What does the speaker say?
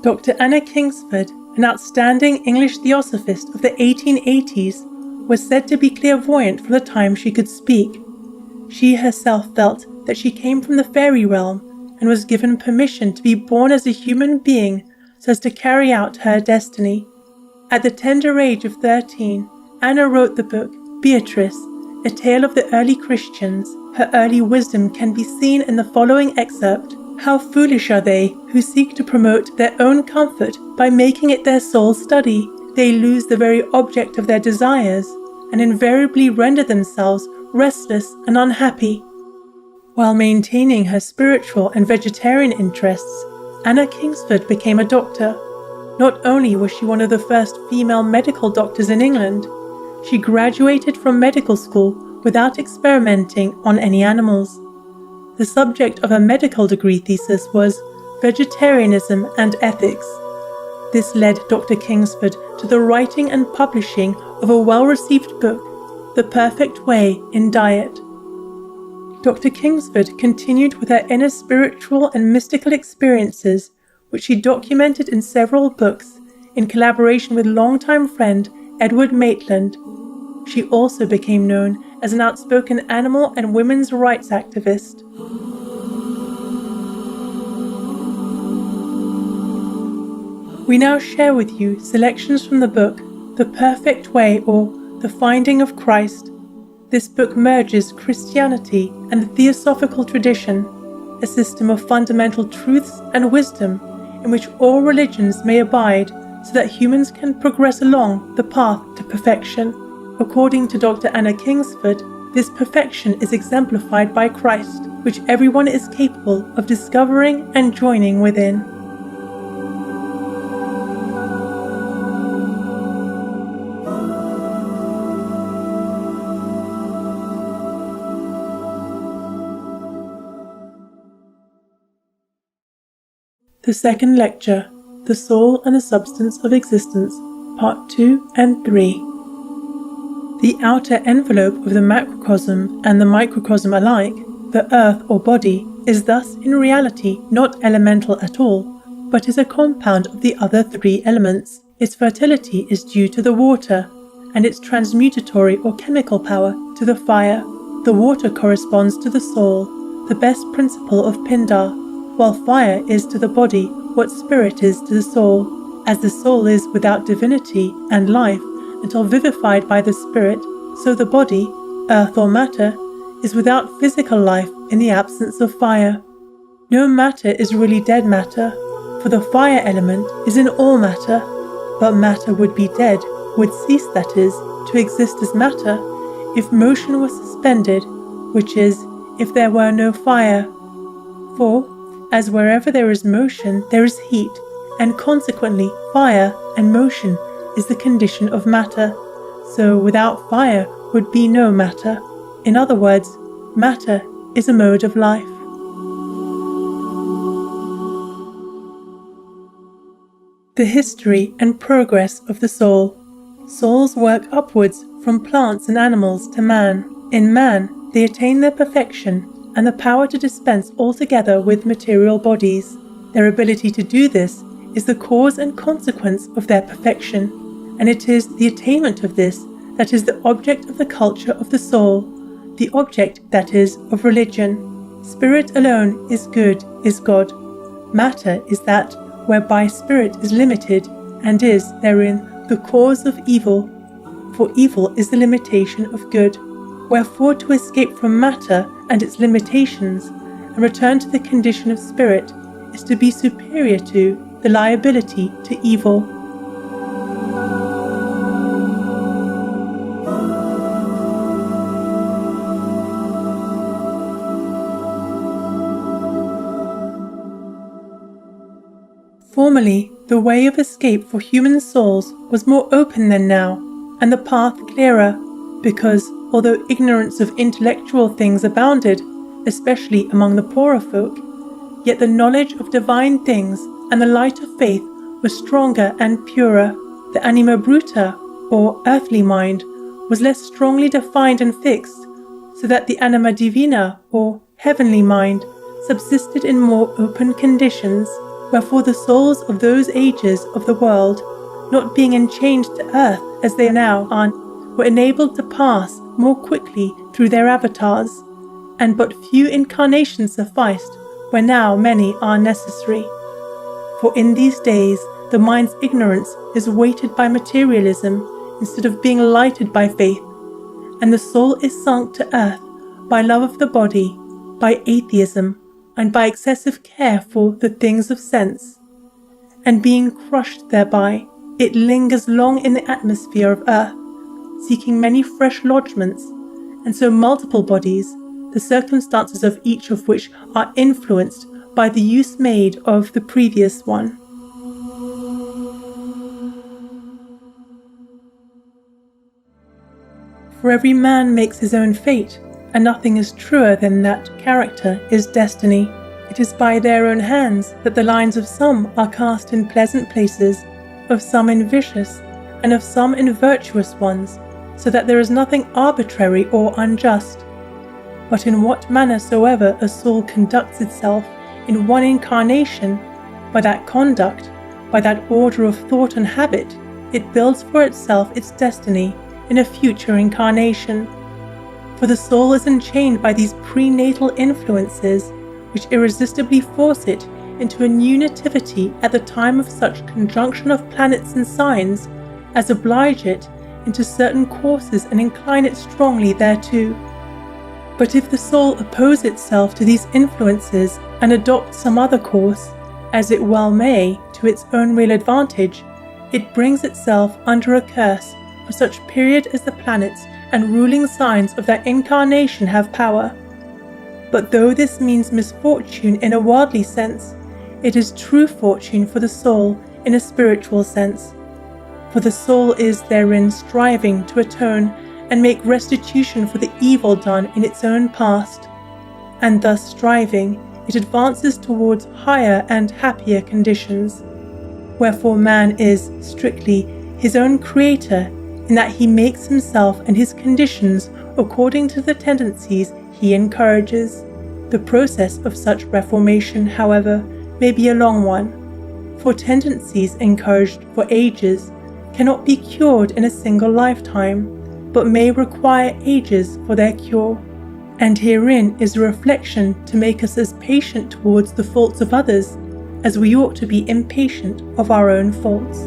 Dr. Anna Kingsford, an outstanding English theosophist of the 1880s, was said to be clairvoyant from the time she could speak. She herself felt that she came from the fairy realm and was given permission to be born as a human being so as to carry out her destiny. At the tender age of 13, Anna wrote the book Beatrice, a tale of the early Christians. Her early wisdom can be seen in the following excerpt. How foolish are they who seek to promote their own comfort by making it their sole study. They lose the very object of their desires and invariably render themselves restless and unhappy. While maintaining her spiritual and vegetarian interests, Anna Kingsford became a doctor. Not only was she one of the first female medical doctors in England, she graduated from medical school without experimenting on any animals. The subject of her medical degree thesis was Vegetarianism and Ethics. This led Dr. Kingsford to the writing and publishing of a well-received book, The Perfect Way in Diet. Dr. Kingsford continued with her inner spiritual and mystical experiences, which she documented in several books in collaboration with longtime friend Edward Maitland. She also became known as an outspoken animal and women's rights activist. We now share with you selections from the book The Perfect Way, or The Finding of Christ. This book merges Christianity and the theosophical tradition, a system of fundamental truths and wisdom in which all religions may abide so that humans can progress along the path to perfection. According to Dr. Anna Kingsford, this perfection is exemplified by Christ, which everyone is capable of discovering and joining within. The second lecture, The Soul and the Substance of Existence, Part 2 and 3. The outer envelope of the macrocosm and the microcosm alike, the earth or body, is thus in reality not elemental at all, but is a compound of the other three elements. Its fertility is due to the water, and its transmutatory or chemical power to the fire. The water corresponds to the soul, the best principle of Pindar, while fire is to the body what spirit is to the soul. As the soul is without divinity and life until vivified by the spirit, so the body, earth or matter, is without physical life in the absence of fire. No matter is really dead matter, for the fire element is in all matter, but matter would be dead, would cease, that is, to exist as matter, if motion was suspended, which is, if there were no fire. For, as wherever there is motion, there is heat, and consequently fire and motion is the condition of matter, so without fire would be no matter. In other words, matter is a mode of life. The history and progress of the soul. Souls work upwards from plants and animals to man. In man, they attain their perfection and the power to dispense altogether with material bodies. Their ability to do this is the cause and consequence of their perfection, and it is the attainment of this that is the object of the culture of the soul, the object, that is, of religion. Spirit alone is good, is God. Matter is that whereby spirit is limited, and is, therein, the cause of evil, for evil is the limitation of good. Wherefore to escape from matter and its limitations, and return to the condition of spirit, is to be superior to the liability to evil. Formerly, the way of escape for human souls was more open than now, and the path clearer, because, although ignorance of intellectual things abounded, especially among the poorer folk, yet the knowledge of divine things and the light of faith was stronger and purer. The anima bruta, or earthly mind, was less strongly defined and fixed, so that the anima divina, or heavenly mind, subsisted in more open conditions. Wherefore the souls of those ages of the world, not being enchained to earth as they now are, were enabled to pass more quickly through their avatars, and but few incarnations sufficed where now many are necessary. For in these days the mind's ignorance is weighted by materialism instead of being lighted by faith, and the soul is sunk to earth by love of the body, by atheism, and by excessive care for the things of sense. And being crushed thereby, it lingers long in the atmosphere of earth, seeking many fresh lodgments, and so multiple bodies, the circumstances of each of which are influenced by the use made of the previous one. For every man makes his own fate, and nothing is truer than that character is destiny. It is by their own hands that the lines of some are cast in pleasant places, of some in vicious, and of some in virtuous ones, so that there is nothing arbitrary or unjust. But in what manner soever a soul conducts itself in one incarnation, by that conduct, by that order of thought and habit, it builds for itself its destiny in a future incarnation. For the soul is enchained by these prenatal influences, which irresistibly force it into a new nativity at the time of such conjunction of planets and signs as oblige it into certain courses and incline it strongly thereto. But if the soul oppose itself to these influences and adopt some other course, as it well may, to its own real advantage, it brings itself under a curse for such period as the planets and ruling signs of that incarnation have power. But though this means misfortune in a worldly sense, it is true fortune for the soul in a spiritual sense. For the soul is therein striving to atone and make restitution for the evil done in its own past, and thus striving, it advances towards higher and happier conditions. Wherefore man is, strictly, his own creator, in that he makes himself and his conditions according to the tendencies he encourages. The process of such reformation, however, may be a long one, for tendencies encouraged for ages cannot be cured in a single lifetime, but may require ages for their cure. And herein is a reflection to make us as patient towards the faults of others as we ought to be impatient of our own faults.